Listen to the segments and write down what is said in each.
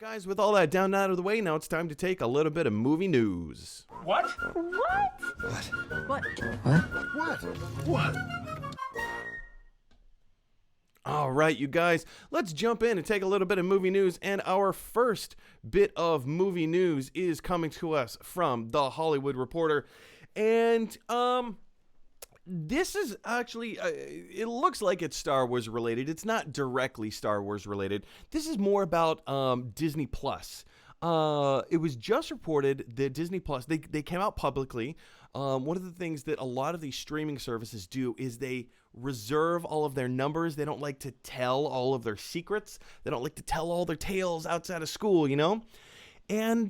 Guys, with all that down and out of the way, now it's time to take a little bit of movie news. What? What? All right, you guys, let's jump in and take a little bit of movie news. And our first bit of movie news is coming to us from The Hollywood Reporter. And, this is actually, it looks like it's Star Wars related. It's not directly Star Wars related. This is more about Disney Plus. It was just reported that Disney Plus, they came out publicly. One of the things that a lot of these streaming services do is they reserve all of their numbers. They don't like to tell all of their secrets. They don't like to tell all their tales outside of school, you know? And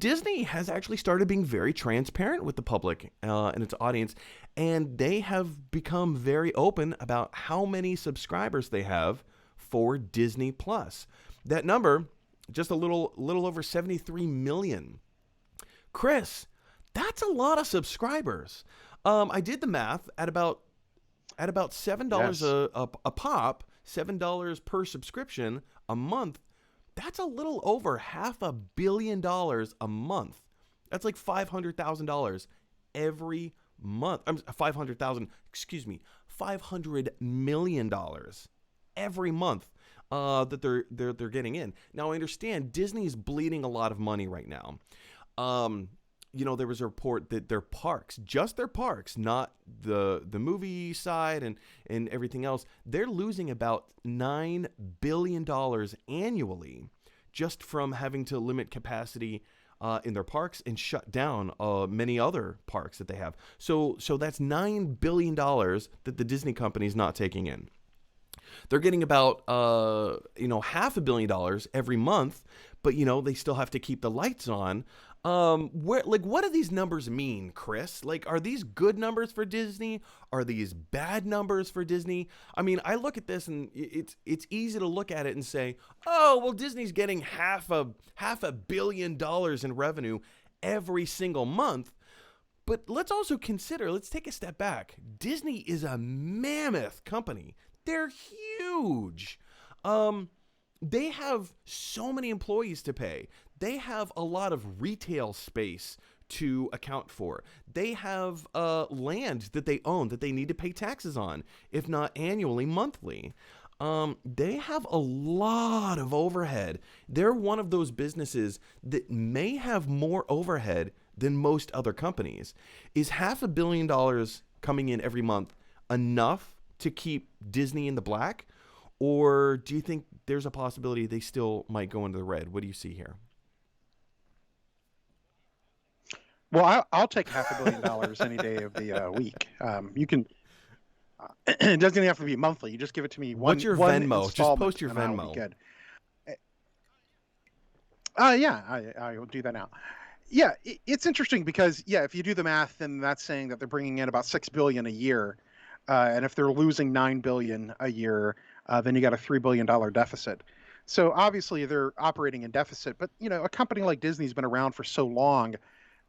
Disney has actually started being very transparent with the public and its audience, and they have become very open about how many subscribers they have for Disney Plus. That number, just a little over 73 million. Chris, that's a lot of subscribers. I did the math at about $7 a pop, $7 per subscription a month. That's a little over $500 million a month. That's like $500,000 every month. $500 million every month that they're getting in. Now I understand Disney's bleeding a lot of money right now. There was a report that their parks, just their parks, not the movie side and everything else, they're losing about $9 billion annually just from having to limit capacity in their parks and shut down many other parks that they have. So that's $9 billion that the Disney company is not taking in. They're getting about $500 million every month, but they still have to keep the lights on. What do these numbers mean, Chris? Like, are these good numbers for Disney? Are these bad numbers for Disney? I mean, I look at this and it's easy to look at it and say, oh, well, Disney's getting $500 million in revenue every single month. But let's also consider, let's take a step back. Disney is a mammoth company. They're huge. They have so many employees to pay. They have a lot of retail space to account for. They have land that they own that they need to pay taxes on, if not annually, monthly. They have a lot of overhead. They're one of those businesses that may have more overhead than most other companies. Is $500 million coming in every month enough to keep Disney in the black? Or do you think there's a possibility they still might go into the red? What do you see here? Well, I'll take $500 million any day of the week. You can. It doesn't even have to be monthly. You just give it to me one. What's your one Venmo? Just post your installment, and Venmo. I'll be good. Yeah, I will do that now. Yeah, it's interesting because if you do the math, then that's saying that they're bringing in about $6 billion a year, and if they're losing $9 billion a year, then you got a $3 billion deficit. So obviously they're operating in deficit. But a company like Disney's been around for so long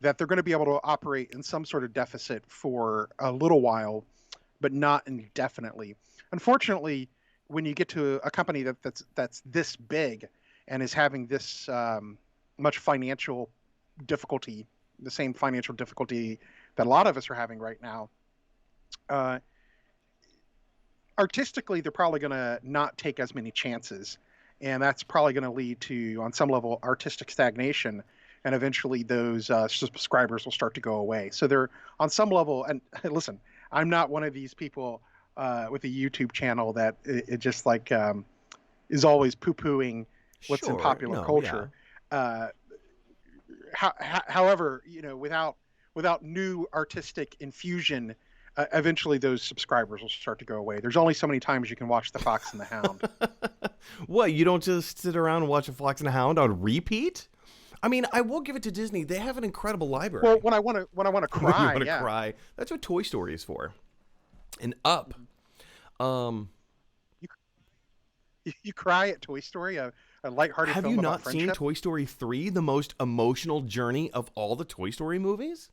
that they're going to be able to operate in some sort of deficit for a little while, but not indefinitely. Unfortunately, when you get to a company that's this big and is having this much financial difficulty, the same financial difficulty that a lot of us are having right now, artistically, they're probably going to not take as many chances. And that's probably going to lead to, on some level, artistic stagnation. And eventually those subscribers will start to go away. So they're on some level, and listen, I'm not one of these people with a YouTube channel that it just like is always poo-pooing what's in popular culture. Yeah. However, without new artistic infusion, eventually those subscribers will start to go away. There's only so many times you can watch The Fox and the Hound. What, you don't just sit around and watch A Fox and the Hound on repeat? I mean, I will give it to Disney. They have an incredible library. Well, when I want to cry, cry. That's what Toy Story is for. And Up. You cry at Toy Story, a lighthearted film about friendship? Have you not seen Toy Story 3, the most emotional journey of all the Toy Story movies?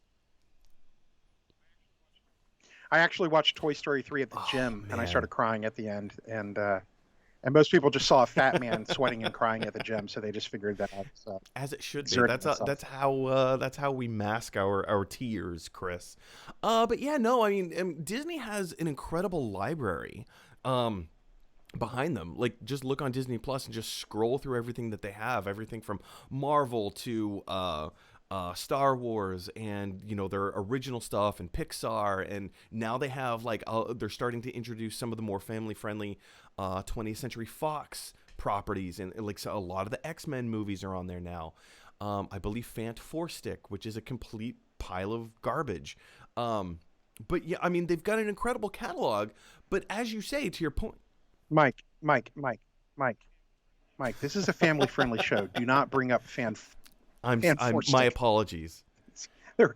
I actually watched Toy Story 3 at the gym, and I started crying at the end. And And most people just saw a fat man sweating and crying at the gym, so they just figured that I was As it should be. exerting myself. That's how we mask our tears, Chris. But yeah, no, I mean, Disney has an incredible library. Um, Behind them, like, just look on Disney Plus and just scroll through everything that they have, everything from Marvel to Star Wars, and their original stuff, and Pixar, and now they have like they're starting to introduce some of the more family friendly 20th Century Fox properties, and like, so a lot of the X-Men movies are on there now. I believe Fant Four Stick, which is a complete pile of garbage. But yeah, I mean, they've got an incredible catalog. But as you say, to your point, Mike, Mike, Mike, Mike, Mike. This is a family-friendly show. Do not bring up fan I'm four my stick. apologies. They're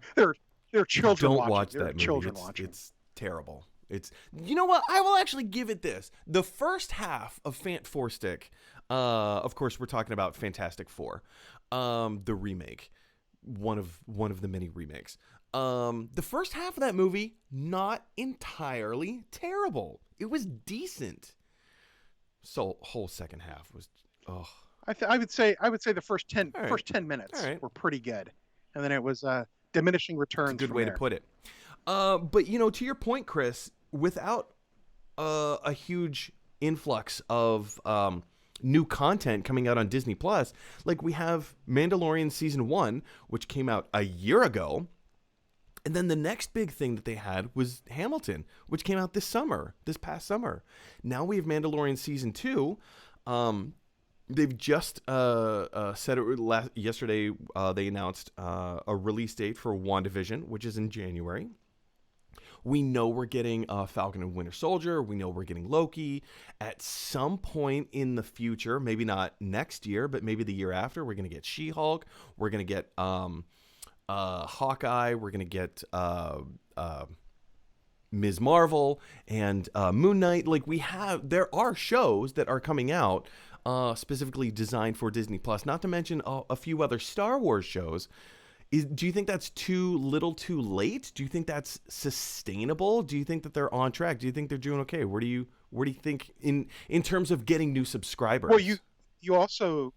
children Don't watching. watch They're that movie. children watching. It's terrible. It's You know what? I will actually give it this. The first half of Fant Four Stick, of course, we're talking about Fantastic Four, the remake, one of the many remakes. The first half of that movie, not entirely terrible. It was decent. So whole second half was, oh, I would say the first 10 all right, first 10 minutes all right. were pretty good, and then it was diminishing It's a returns good from way to there. put it. But to your point, Chris, without a huge influx of new content coming out on Disney Plus, like we have Mandalorian season 1, which came out a year ago, and then the next big thing that they had was Hamilton, which came out this past summer. Now we have Mandalorian season 2. They've just said it yesterday. They announced a release date for WandaVision, which is in January. We know we're getting Falcon and Winter Soldier. We know we're getting Loki. At some point in the future, maybe not next year, but maybe the year after, we're going to get She-Hulk. We're going to get Hawkeye. We're going to get Ms. Marvel and Moon Knight. Like, there are shows that are coming out specifically designed for Disney Plus. Not to mention a few other Star Wars shows. Do you think that's too little, too late? Do you think that's sustainable? Do you think that they're on track? Do you think they're doing okay? Where do you think in terms of getting new subscribers? Well, you also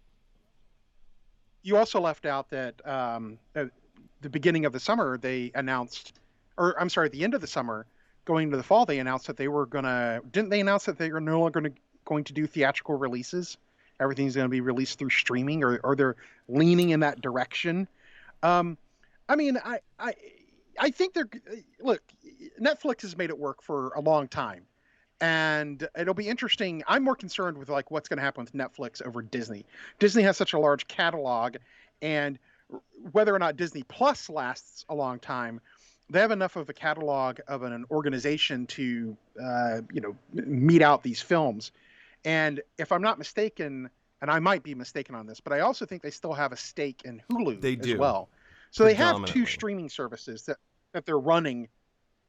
left out that at the beginning of the summer they announced, or I'm sorry, at the end of the summer, going into the fall, they announced that they were gonna. Didn't they announce that they are no longer going to do theatrical releases? Everything's going to be released through streaming, or they're leaning in that direction. I mean, I think look, Netflix has made it work for a long time, and it'll be interesting. I'm more concerned with like what's going to happen with Netflix over Disney. Disney has such a large catalog, and whether or not Disney Plus lasts a long time, they have enough of a catalog of an organization to mete out these films. And if I'm not mistaken, and I might be mistaken on this, but I also think they still have a stake in Hulu They do. as well. So they have two Predominantly. streaming services that they're running,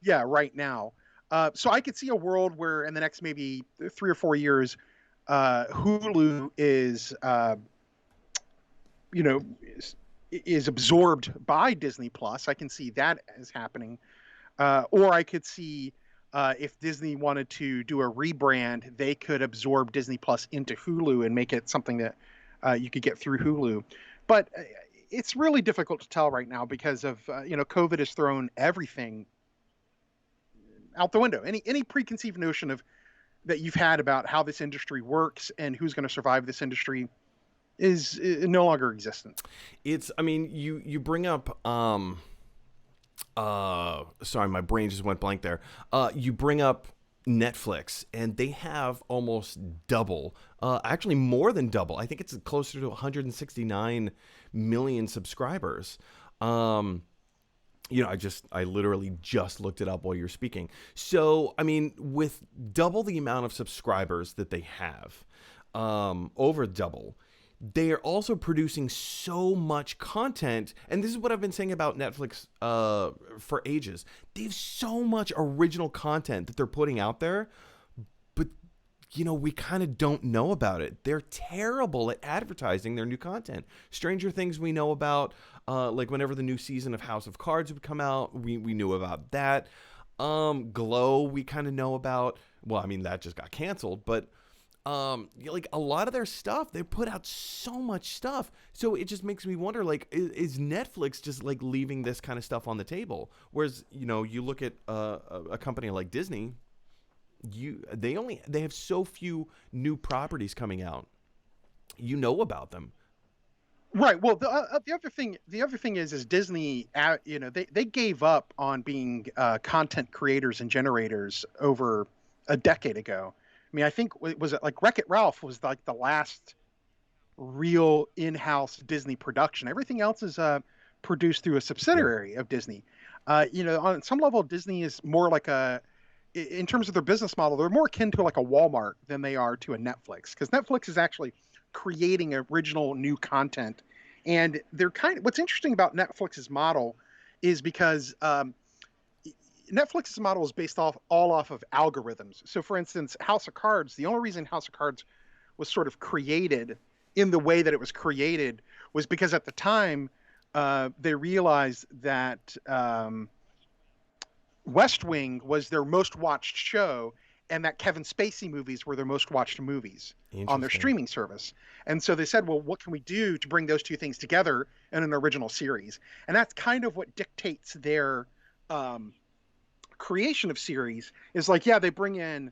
yeah, right now. So I could see a world where in the next maybe 3 or 4 years, Hulu you know, is absorbed by Disney Plus. I can see that as happening. Or I could see if Disney wanted to do a rebrand, they could absorb Disney Plus into Hulu and make it something that you could get through Hulu. But it's really difficult to tell right now because of COVID has thrown everything out the window. Any preconceived notion of that you've had about how this industry works and who's going to survive this industry is no longer existent. I mean, you bring up sorry, my brain just went blank there. You bring up Netflix, and they have almost double, actually more than double. I think it's closer to 169 million subscribers. I literally just looked it up while you're speaking. So, I mean, with double the amount of subscribers that they have, over double, they are also producing so much content. And this is what I've been saying about Netflix for ages. They have so much original content that they're putting out there, but we kind of don't know about it. They're terrible at advertising their new content. Stranger Things we know about, like whenever the new season of House of Cards would come out, we knew about that. Glow we kind of know about. Well, I mean, that just got canceled, but like a lot of their stuff, they put out so much stuff. So it just makes me wonder, like, is Netflix just like leaving this kind of stuff on the table? Whereas, you look at a company like Disney, they have so few new properties coming out. You know about them. Right. Well, the other thing is Disney, they gave up on being content creators and generators over a decade ago. I mean, I think was it like Wreck-It Ralph was like the last real in-house Disney production. Everything else is produced through a subsidiary of Disney. On some level, Disney is more like in terms of their business model, they're more akin to like a Walmart than they are to a Netflix, because Netflix is actually creating original new content. And what's interesting about Netflix's model is because Netflix's model is based all off of algorithms. So for instance, House of Cards, the only reason House of Cards was sort of created in the way that it was created was because at the time they realized that West Wing was their most watched show, and that Kevin Spacey movies were their most watched movies on their streaming service. And so they said, well, what can we do to bring those two things together in an original series? And that's kind of what dictates their creation of series, is like, yeah, they bring in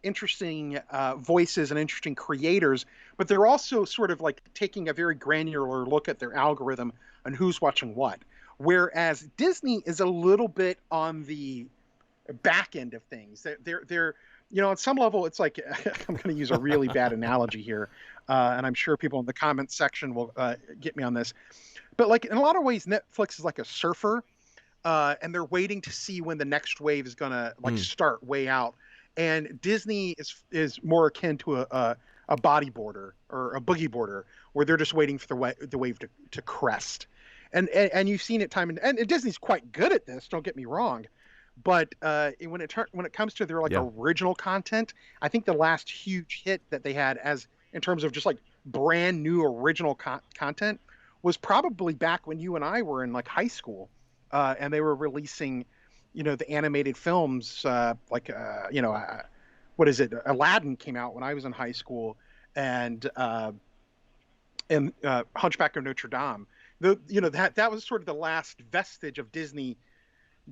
interesting voices and interesting creators, but they're also sort of like taking a very granular look at their algorithm and who's watching what. Whereas Disney is a little bit on the back end of things. They're on some level, it's like, I'm going to use a really bad analogy here, and I'm sure people in the comments section will get me on this. But like in a lot of ways, Netflix is like a surfer, and they're waiting to see when the next wave is going to start way out. And Disney is more akin to a bodyboarder or a boogie boarder, where they're just waiting for the wave to crest. And you've seen it time and Disney's quite good at this. Don't get me wrong, but when it comes to their original content, I think the last huge hit that they had in terms of just like brand new original content was probably back when you and I were in like high school, and they were releasing, the animated films what is it? Aladdin came out when I was in high school, and Hunchback of Notre Dame. That was sort of the last vestige of Disney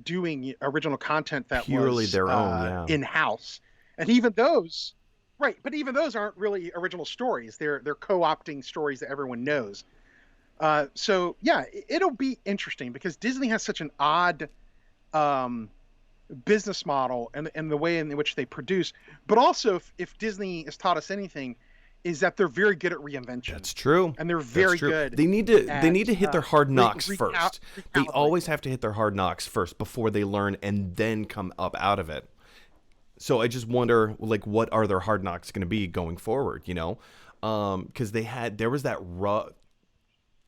doing original content that purely was their own, in-house. And even those, right? But even those aren't really original stories. They're co-opting stories that everyone knows. So yeah, it'll be interesting because Disney has such an odd business model and the way in which they produce. But also, if Disney has taught us anything, is that they're very good at reinvention. That's true. And they're very good. They need to hit their hard knocks first. They always have to hit their hard knocks first before they learn and then come up out of it. So I just wonder, like, what are their hard knocks going to be going forward? Because there was that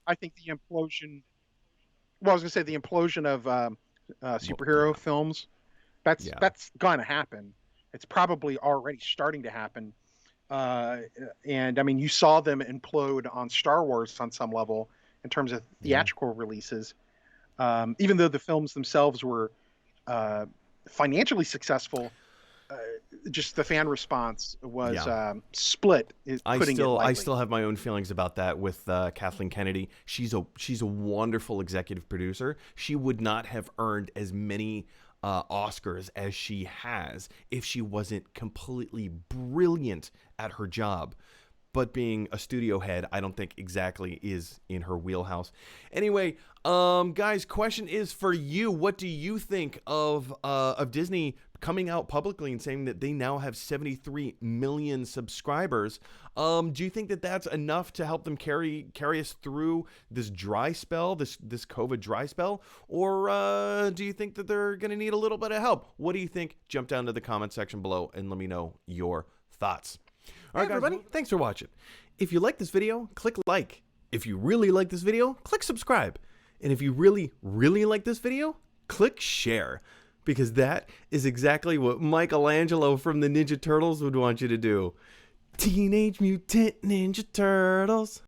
I think the implosion. Well, I was going to say the implosion of superhero films. That's going to happen. It's probably already starting to happen. And I mean, you saw them implode on Star Wars on some level in terms of theatrical releases. Even though the films themselves were financially successful, just the fan response was split. I still have my own feelings about that with Kathleen Kennedy. She's a wonderful executive producer. She would not have earned as many Oscars as she has if she wasn't completely brilliant at her job. But being a studio head, I don't think exactly is in her wheelhouse. Anyway, guys, question is for you. What do you think of Disney coming out publicly and saying that they now have 73 million subscribers? Do you think that that's enough to help them carry us through this dry spell, this COVID dry spell? Or do you think that they're going to need a little bit of help? What do you think? Jump down to the comment section below and let me know your thoughts. All right, everybody, thanks for watching. If you like this video, click like. If you really like this video, click subscribe. And if you really, really like this video, click share. Because that is exactly what Michelangelo from the Ninja Turtles would want you to do. Teenage Mutant Ninja Turtles.